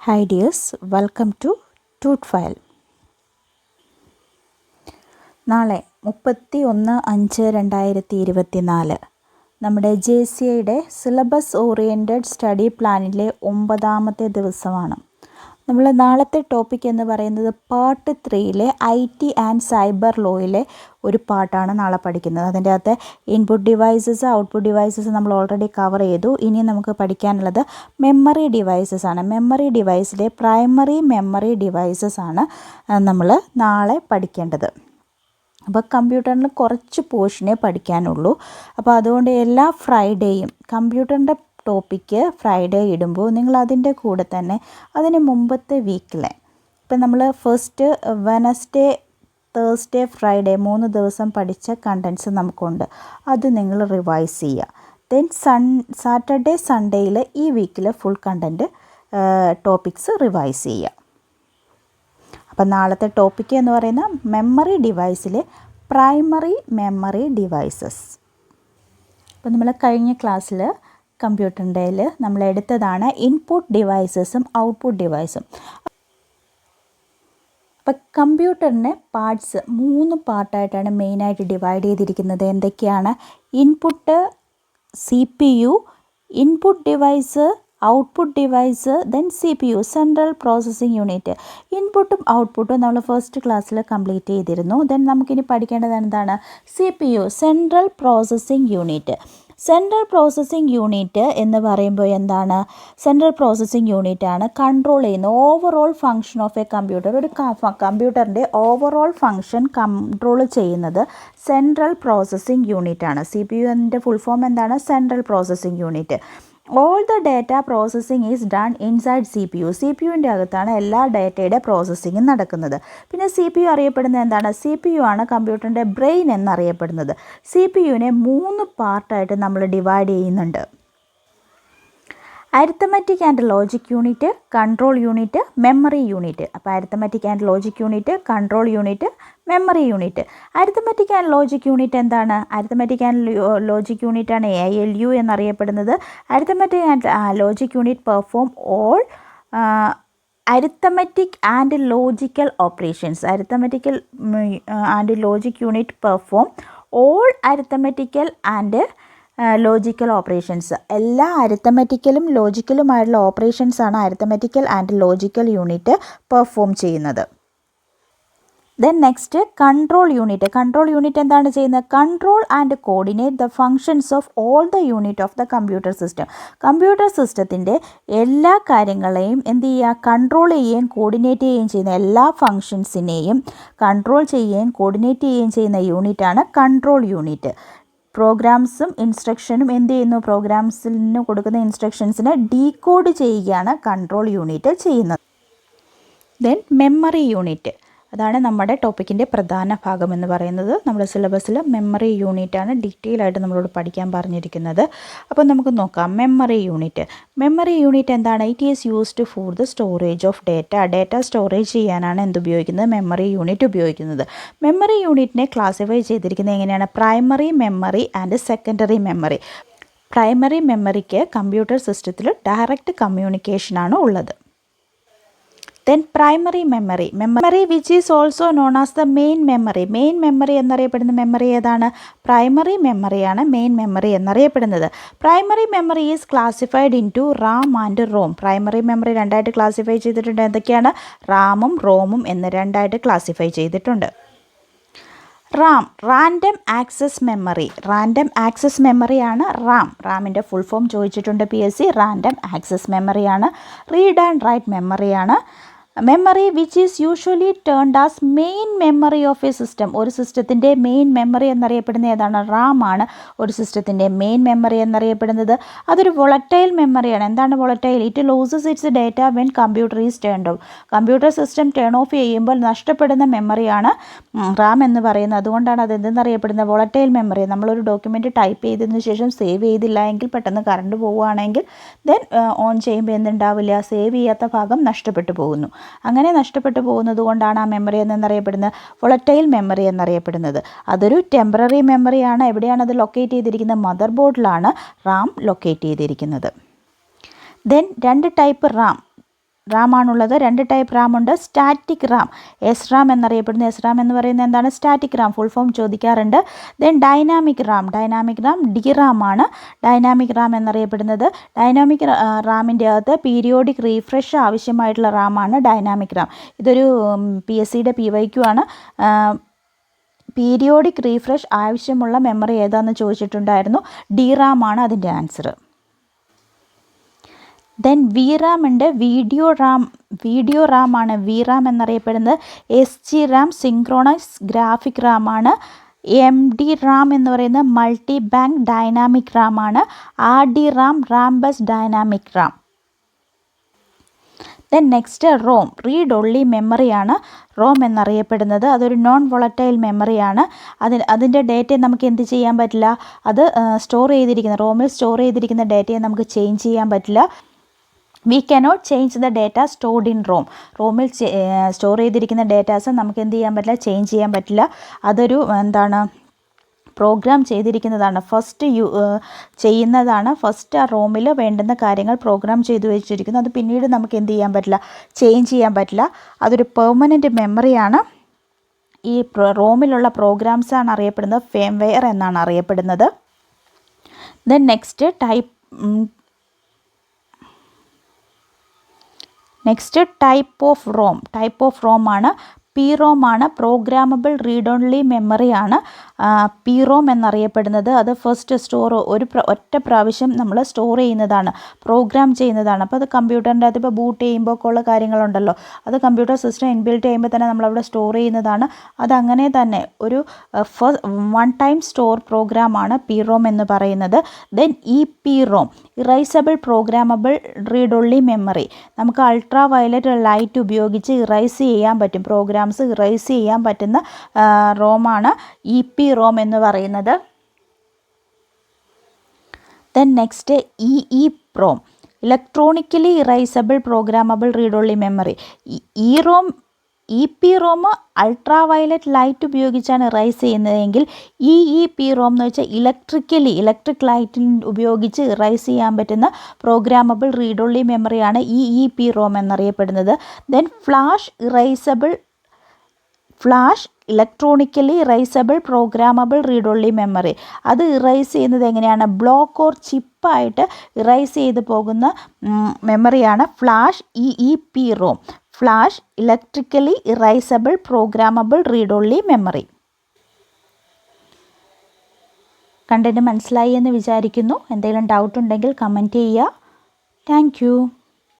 Hi dears, welcome to Tooth File. നാളെ 31/5/2024 നമ്മുടെ JCIയുടെ syllabus oriented study പ്ലാനിലെ 9ാമത്തെ ദിവസമാണ്. നമ്മൾ നാളത്തെ ടോപ്പിക് എന്ന് പറയുന്നത് പാർട്ട് 3-ലെ IT ആൻഡ് സൈബർ ലോയിലെ ഒരു പാർട്ടാണ് നാളെ പഠിക്കുന്നത്. അതിൻ്റെ അകത്ത് ഇൻപുട്ട് ഡിവൈസസ്, ഔട്ട്പുട്ട് ഡിവൈസസ് നമ്മൾ ഓൾറെഡി കവർ ചെയ്തു. ഇനി നമുക്ക് പഠിക്കാനുള്ളത് മെമ്മറി ഡിവൈസസ് ആണ്. മെമ്മറി ഡിവൈസിലെ പ്രൈമറി മെമ്മറി ഡിവൈസസ് ആണ് നമ്മൾ നാളെ പഠിക്കേണ്ടത്. അപ്പോൾ കമ്പ്യൂട്ടറിൽ കുറച്ച് പോർഷനേ പഠിക്കാനുള്ളൂ. അപ്പോൾ അതുകൊണ്ട് എല്ലാ ഫ്രൈഡേയും കമ്പ്യൂട്ടറിൻ്റെ ടോപ്പിക്ക് ഫ്രൈഡേ ഇടുമ്പോൾ നിങ്ങൾ അതിൻ്റെ കൂടെ തന്നെ അതിന് മുമ്പത്തെ വീക്കിലെ ഇപ്പം നമ്മൾ ഫസ്റ്റ് വെനസ്ഡേ, തേഴ്സ്ഡേ, ഫ്രൈഡേ 3 ദിവസം പഠിച്ച കണ്ടൻസ് നമുക്കുണ്ട്. അത് നിങ്ങൾ റിവൈസ് ചെയ്യുക. ദെൻ സാറ്റർഡേ, സൺഡേയിൽ ഈ വീക്കിൽ ഫുൾ കണ്ടൻറ്റ് ടോപ്പിക്സ് റിവൈസ് ചെയ്യുക. അപ്പം നാളത്തെ ടോപ്പിക്ക് എന്ന് പറയുന്ന മെമ്മറി ഡിവൈസിലെ പ്രൈമറി മെമ്മറി ഡിവൈസസ്. അപ്പം നമ്മൾ കഴിഞ്ഞ ക്ലാസ്സിൽ കമ്പ്യൂട്ടറിൻ്റെയിൽ നമ്മൾ എടുത്തതാണ് ഇൻപുട്ട് ഡിവൈസസും ഔട്ട്പുട്ട് ഡിവൈസും. അപ്പം കമ്പ്യൂട്ടറിൻ്റെ പാർട്സ് 3 പാർട്ടായിട്ടാണ് മെയിനായിട്ട് ഡിവൈഡ് ചെയ്തിരിക്കുന്നത്. എന്തൊക്കെയാണ്? Input, CPU, input device, output device, then CPU, central processing unit. ഇൻപുട്ടും ഔട്ട്പുട്ടും നമ്മൾ ഫസ്റ്റ് ക്ലാസ്സിൽ കംപ്ലീറ്റ് ചെയ്തിരുന്നു. ദെൻ നമുക്കിനി പഠിക്കേണ്ടത് എന്താണ്? CPU, central processing unit. Central processing unit എന്ന് പറയുമ്പോൾ എന്താണ്? സെൻട്രൽ പ്രോസസ്സിംഗ് യൂണിറ്റ് ആണ് കൺട്രോൾ ചെയ്യുന്ന overall function of A computer. ഒരു കമ്പ്യൂട്ടറിൻ്റെ ഓവറോൾ ഫങ്ഷൻ കൺട്രോൾ ചെയ്യുന്നത് സെൻട്രൽ പ്രോസസ്സിംഗ് യൂണിറ്റ് ആണ്. CPU ൻ്റെ ഫുൾ ഫോം എന്താണ്? Central processing unit. All the data processing is done inside CPU. CPUവിൻ്റെ അകത്താണ് എല്ലാ ഡാറ്റയുടെ പ്രോസസ്സിങ്ങും നടക്കുന്നത്. പിന്നെ CPU അറിയപ്പെടുന്നത് എന്താണ്? CPU ആണ് കമ്പ്യൂട്ടറിൻ്റെ ബ്രെയിൻ എന്നറിയപ്പെടുന്നത്. CPUവിനെ 3 പാർട്ടായിട്ട് നമ്മൾ ഡിവൈഡ് ചെയ്യുന്നുണ്ട്. Arithmetic and logic unit, control unit, memory unit. അപ്പോൾ arithmetic and logic unit, control unit, memory unit. Arithmetic and logic unit എന്താണ്? അരിത്തമെറ്റിക് ആൻഡ് ലോജിക് യൂണിറ്റ് ആണ് ALU എന്നറിയപ്പെടുന്നത്. Arithmetic and logic unit perform all arithmetic and logical operations. Arithmetical and logic unit perform all arithmetical and logical operations. എല്ലാ അരിത്തമെറ്റിക്കലും ലോജിക്കലുമായിട്ടുള്ള ഓപ്പറേഷൻസാണ് arithmetical and logical unit perform ചെയ്യുന്നത്. Then next control unit. Control unit എന്താണ് ചെയ്യുന്നത്? Control and coordinate the functions of all the unit of the computer system. Computer സിസ്റ്റത്തിൻ്റെ എല്ലാ കാര്യങ്ങളെയും എന്ത് ചെയ്യുക? കൺട്രോൾ ചെയ്യുകയും കോർഡിനേറ്റ് ചെയ്യുകയും ചെയ്യുന്ന എല്ലാ ഫങ്ഷൻസിനെയും കൺട്രോൾ ചെയ്യുകയും കോർഡിനേറ്റ് ചെയ്യുകയും ചെയ്യുന്ന യൂണിറ്റാണ് കൺട്രോൾ യൂണിറ്റ്. പ്രോഗ്രാംസും ഇൻസ്ട്രക്ഷനും എന്ത് ചെയ്യുന്നു? പ്രോഗ്രാംസിന് കൊടുക്കുന്ന ഇൻസ്ട്രക്ഷൻസിനെ ഡീകോഡ് ചെയ്യുകയാണ് കൺട്രോൾ യൂണിറ്റ് ചെയ്യുന്നത്. Then memory unit. അതാണ് നമ്മുടെ ടോപ്പിക്കിൻ്റെ പ്രധാന ഭാഗം എന്ന് പറയുന്നത്. നമ്മുടെ സിലബസിൽ മെമ്മറി യൂണിറ്റാണ് ഡീറ്റെയിൽ ആയിട്ട് നമ്മളോട് പഠിക്കാൻ പറഞ്ഞിരിക്കുന്നത്. അപ്പോൾ നമുക്ക് നോക്കാം മെമ്മറി യൂണിറ്റ്. മെമ്മറി യൂണിറ്റ് എന്താണ്? It is used for the storage of data. Data storage ചെയ്യാനാണ് എന്തുപയോഗിക്കുന്നത്? മെമ്മറി യൂണിറ്റ് ഉപയോഗിക്കുന്നത്. മെമ്മറി യൂണിറ്റിനെ ക്ലാസിഫൈ ചെയ്തിരിക്കുന്നത് എങ്ങനെയാണ്? Primary memory and secondary memory. Primary മെമ്മറിക്ക് കമ്പ്യൂട്ടർ സിസ്റ്റത്തിൽ ഡയറക്റ്റ് കമ്മ്യൂണിക്കേഷനാണ് ഉള്ളത്. Then primary memory. Memory which is also known as the main memory. Main memory എന്നറിയപ്പെടുന്ന മെമ്മറി ഏതാണ്? പ്രൈമറി മെമ്മറിയാണ് മെയിൻ മെമ്മറി എന്നറിയപ്പെടുന്നത്. Primary memory is classified into Ram and ROM. Primary memory 2ആയിട്ട് classify ചെയ്തിട്ടുണ്ട്. എന്തൊക്കെയാണ്? റാമും റോമും എന്ന് 2ആയിട്ട് ക്ലാസിഫൈ ചെയ്തിട്ടുണ്ട്. RAM, random access memory. Random access മെമ്മറിയാണ് റാം. റാമിൻ്റെ ഫുൾ ഫോം ചോദിച്ചിട്ടുണ്ട് PSC. റാൻഡം ആക്സസ് മെമ്മറിയാണ്. റീഡ് ആൻഡ് റൈറ്റ് മെമ്മറിയാണ്. Memory which is usually termed as main memory of a system. ഒരു സിസ്റ്റത്തിൻ്റെ മെയിൻ മെമ്മറി എന്നറിയപ്പെടുന്ന ഏതാണ്? റാം ആണ് ഒരു സിസ്റ്റത്തിൻ്റെ മെയിൻ മെമ്മറി എന്നറിയപ്പെടുന്നത്. അതൊരു വോളറ്റൈൽ മെമ്മറിയാണ്. എന്താണ് volatile? It loses its data when computer is turned off. Computer system turn off ചെയ്യുമ്പോൾ നഷ്ടപ്പെടുന്ന മെമ്മറിയാണ് റാം എന്ന് പറയുന്നത്. അതുകൊണ്ടാണ് അത് എന്തെന്നറിയപ്പെടുന്നത്? Volatile memory. നമ്മളൊരു ഡോക്യുമെൻറ്റ് ടൈപ്പ് ചെയ്തതിന് ശേഷം സേവ് ചെയ്തില്ല എങ്കിൽ, പെട്ടെന്ന് കറണ്ട് പോവുകയാണെങ്കിൽ ദെൻ ഓൺ ചെയ്യുമ്പോൾ എന്തുണ്ടാവില്ല? സേവ് ചെയ്യാത്ത ഭാഗം നഷ്ടപ്പെട്ടു പോകുന്നു. അങ്ങനെ നഷ്ടപ്പെട്ടു പോകുന്നത് കൊണ്ടാണ് ആ മെമ്മറി എന്നറിയപ്പെടുന്നത് വോളറ്റൈൽ മെമ്മറി എന്നറിയപ്പെടുന്നത്. അതൊരു ടെമ്പററി മെമ്മറിയാണ്. എവിടെയാണ് അത് ലൊക്കേറ്റ് ചെയ്തിരിക്കുന്നത്? മദർ ബോർഡിലാണ് റാം ലൊക്കേറ്റ് ചെയ്തിരിക്കുന്നത്. Then 2 type RAM. റാമാണുള്ളത്. 2 ടൈപ്പ് റാം ഉണ്ട്. സ്റ്റാറ്റിക് റാം, എസ് റാം എന്നറിയപ്പെടുന്ന, എസ് റാം എന്ന് പറയുന്നത് എന്താണ്? സ്റ്റാറ്റിക് റാം, ഫുൾ ഫോം ചോദിക്കാറുണ്ട്. Then dynamic Ram D RAM ആണ് ഡൈനാമിക് റാം എന്നറിയപ്പെടുന്നത്. ഡൈനാമിക് റാമിൻ്റെ അകത്ത് പീരിയോഡിക് റീഫ്രഷ് ആവശ്യമായിട്ടുള്ള റാമാണ് ഡൈനാമിക് റാം. ഇതൊരു PSCയുടെ PYQ ആണ്. പീരിയോഡിക് റീഫ്രഷ് ആവശ്യമുള്ള മെമ്മറി ഏതാണെന്ന് ചോദിച്ചിട്ടുണ്ടായിരുന്നു. ഡി റാം ആണ് അതിൻ്റെ ആൻസർ. ദെൻ വി റാം ഉണ്ട്. വീഡിയോ റാം ആണ് വി റാം എന്നറിയപ്പെടുന്നത്. SG റാം സിങ്ക്രോണൈസ് ഗ്രാഫിക് റാം ആണ്. MD റാം എന്ന് പറയുന്നത് മൾട്ടി ബാങ്ക് ഡൈനാമിക് റാം ആണ്. RD RAM Rambus dynamic RAM. Then next ROM, read only മെമ്മറിയാണ് റോം എന്നറിയപ്പെടുന്നത്. അതൊരു നോൺ വോളറ്റൈൽ മെമ്മറിയാണ്. അതിൻ്റെ ഡേറ്റയെ നമുക്ക് എന്ത് ചെയ്യാൻ പറ്റില്ല? അത് റോമിൽ സ്റ്റോർ ചെയ്തിരിക്കുന്ന ഡേറ്റയെ നമുക്ക് ചേഞ്ച് ചെയ്യാൻ പറ്റില്ല. We cannot change the data stored in ROM. റോമിൽ സ്റ്റോർ ചെയ്തിരിക്കുന്ന ഡേറ്റാസ് നമുക്ക് എന്ത് ചെയ്യാൻ പറ്റില്ല? ചേഞ്ച് ചെയ്യാൻ പറ്റില്ല. അതൊരു പ്രോഗ്രാം ചെയ്തിരിക്കുന്നതാണ്, ഫസ്റ്റ് ആ റോമിൽ വേണ്ടുന്ന കാര്യങ്ങൾ പ്രോഗ്രാം ചെയ്തു വെച്ചിരിക്കുന്നു. അത് പിന്നീട് നമുക്ക് എന്ത് ചെയ്യാൻ പറ്റില്ല? ചേഞ്ച് ചെയ്യാൻ പറ്റില്ല. അതൊരു പെർമനൻറ്റ് മെമ്മറിയാണ്. ഈ റോമിലുള്ള പ്രോഗ്രാംസാണ് അറിയപ്പെടുന്നത് ഫേംവെയർ എന്നാണ് അറിയപ്പെടുന്നത്. Then next type of ROM ആണ് PROM ആണ്. പ്രോഗ്രാമബിൾ റീഡ് ഓൺലി മെമ്മറിയാണ് PROM എന്നറിയപ്പെടുന്നത്. അത് ഫസ്റ്റ് ഒറ്റ പ്രാവശ്യം നമ്മൾ സ്റ്റോർ ചെയ്യുന്നതാണ്, പ്രോഗ്രാം ചെയ്യുന്നതാണ്. അപ്പോൾ അത് കമ്പ്യൂട്ടറിൻ്റെ അകത്ത് ഇപ്പോൾ ബൂട്ട് ചെയ്യുമ്പോൾ ഒക്കെ ഉള്ള കാര്യങ്ങളുണ്ടല്ലോ, അത് കമ്പ്യൂട്ടർ സിസ്റ്റം ഇൻബിൽറ്റ് ചെയ്യുമ്പോൾ തന്നെ നമ്മളവിടെ സ്റ്റോർ ചെയ്യുന്നതാണ്. അതങ്ങനെ തന്നെ ഒരു വൺ ടൈം സ്റ്റോർ പ്രോഗ്രാമാണ് PROM എന്ന് പറയുന്നത്. Then EPROM, erasable programmable read only memory. നമുക്ക് അൾട്രാ വയലറ്റ് ലൈറ്റ് ഉപയോഗിച്ച് ഇറൈസ് ചെയ്യാൻ പറ്റും, പ്രോഗ്രാംസ് ഇറൈസ് ചെയ്യാൻ പറ്റുന്ന റോമാണ് EPROM എന്ന് പറയുന്നത്. Then next EEPROM, electronically erasable programmable read only memory. EPROM ultra violet light ഉപയോഗിച്ചാണ് ഇറൈസ് ചെയ്യുന്നതെങ്കിൽ EEPROM എന്ന് വെച്ചാൽ ഇലക്ട്രിക് ലൈറ്റിൽ ഉപയോഗിച്ച് ഇറൈസ് ചെയ്യാൻ പറ്റുന്ന പ്രോഗ്രാമബിൾ റീഡ് ഓൺലി മെമ്മറിയാണ് EEPROM എന്നറിയപ്പെടുന്നത്. Then flash electronically erasable programmable read only memory. അത് ഇറൈസ് ചെയ്യുന്നത് എങ്ങനെയാണ്? ബ്ലോക്ക് ഓർ ചിപ്പായിട്ട് ഇറൈസ് ചെയ്ത് പോകുന്ന മെമ്മറിയാണ് flash EEPROM, flash electrically erasable programmable read only memory. Content മനസ്സിലായി എന്ന് വിചാരിക്കുന്നു. എന്തെങ്കിലും ഡൗട്ട് ഉണ്ടെങ്കിൽ കമൻറ്റ് ചെയ്യുക. Thank U.